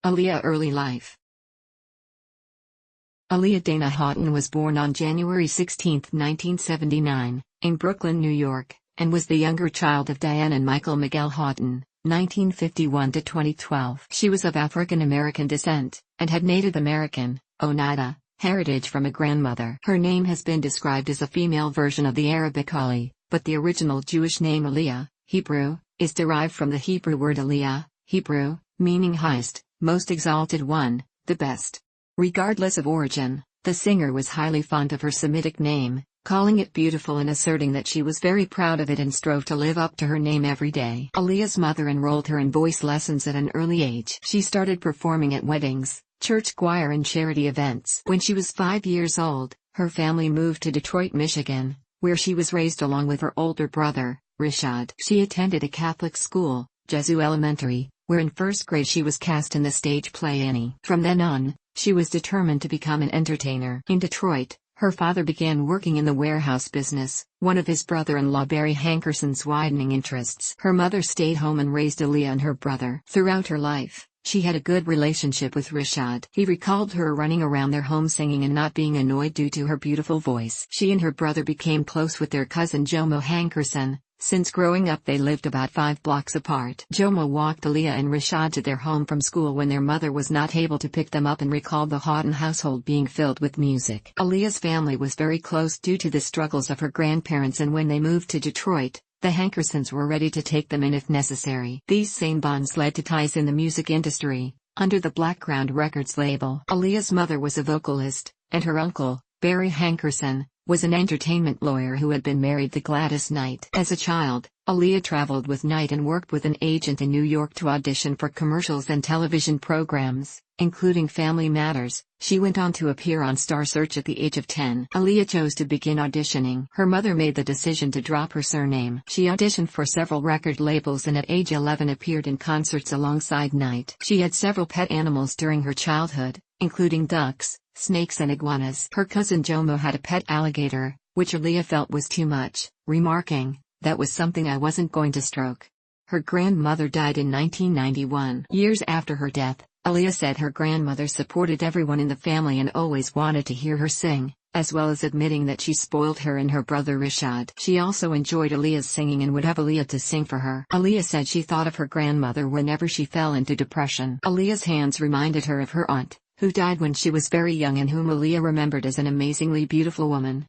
Aaliyah early life. Aaliyah Dana Houghton was born on January 16, 1979, in Brooklyn, New York, and was the younger child of Diane and Michael Miguel Houghton, 1951–2012. She was of African American descent, and had Native American, Oneida, heritage from a grandmother. Her name has been described as a female version of the Arabic Ali, but the original Jewish name Aaliyah, Hebrew, is derived from the Hebrew word Aliyah, Hebrew, meaning highest, most exalted one, the best. Regardless of origin, the singer was highly fond of her Semitic name, calling it beautiful and asserting that she was very proud of it and strove to live up to her name every day. Aaliyah's mother enrolled her in voice lessons at an early age. She started performing at weddings, church choir and charity events. When she was 5 years old, her family moved to Detroit, Michigan, where she was raised along with her older brother, Rishad. She attended a Catholic school, Jesu Elementary, where in first grade she was cast in the stage play Annie. From then on, she was determined to become an entertainer. In Detroit, her father began working in the warehouse business, one of his brother-in-law Barry Hankerson's widening interests. Her mother stayed home and raised Aaliyah and her brother. Throughout her life, she had a good relationship with Rishad. He recalled her running around their home singing and not being annoyed due to her beautiful voice. She and her brother became close with their cousin Jomo Hankerson. Since growing up they lived about 5 blocks apart. Jomo walked Aaliyah and Rishad to their home from school when their mother was not able to pick them up and recalled the Houghton household being filled with music. Aaliyah's family was very close due to the struggles of her grandparents, and when they moved to Detroit, the Hankersons were ready to take them in if necessary. These same bonds led to ties in the music industry, under the Blackground Records label. Aaliyah's mother was a vocalist, and her uncle, Barry Hankerson, was an entertainment lawyer who had been married to Gladys Knight. As a child, Aaliyah traveled with Knight and worked with an agent in New York to audition for commercials and television programs, including Family Matters. She went on to appear on Star Search at the age of 10. Aaliyah chose to begin auditioning. Her mother made the decision to drop her surname. She auditioned for several record labels and at age 11 appeared in concerts alongside Knight. She had several pet animals during her childhood, including ducks, snakes and iguanas. Her cousin Jomo had a pet alligator, which Aaliyah felt was too much, remarking, "That was something I wasn't going to stroke." Her grandmother died in 1991. Years after her death, Aaliyah said her grandmother supported everyone in the family and always wanted to hear her sing, as well as admitting that she spoiled her and her brother Rishad. She also enjoyed Aaliyah's singing and would have Aaliyah to sing for her. Aaliyah said she thought of her grandmother whenever she fell into depression. Aaliyah's hands reminded her of her aunt, who died when she was very young and whom Aaliyah remembered as an amazingly beautiful woman.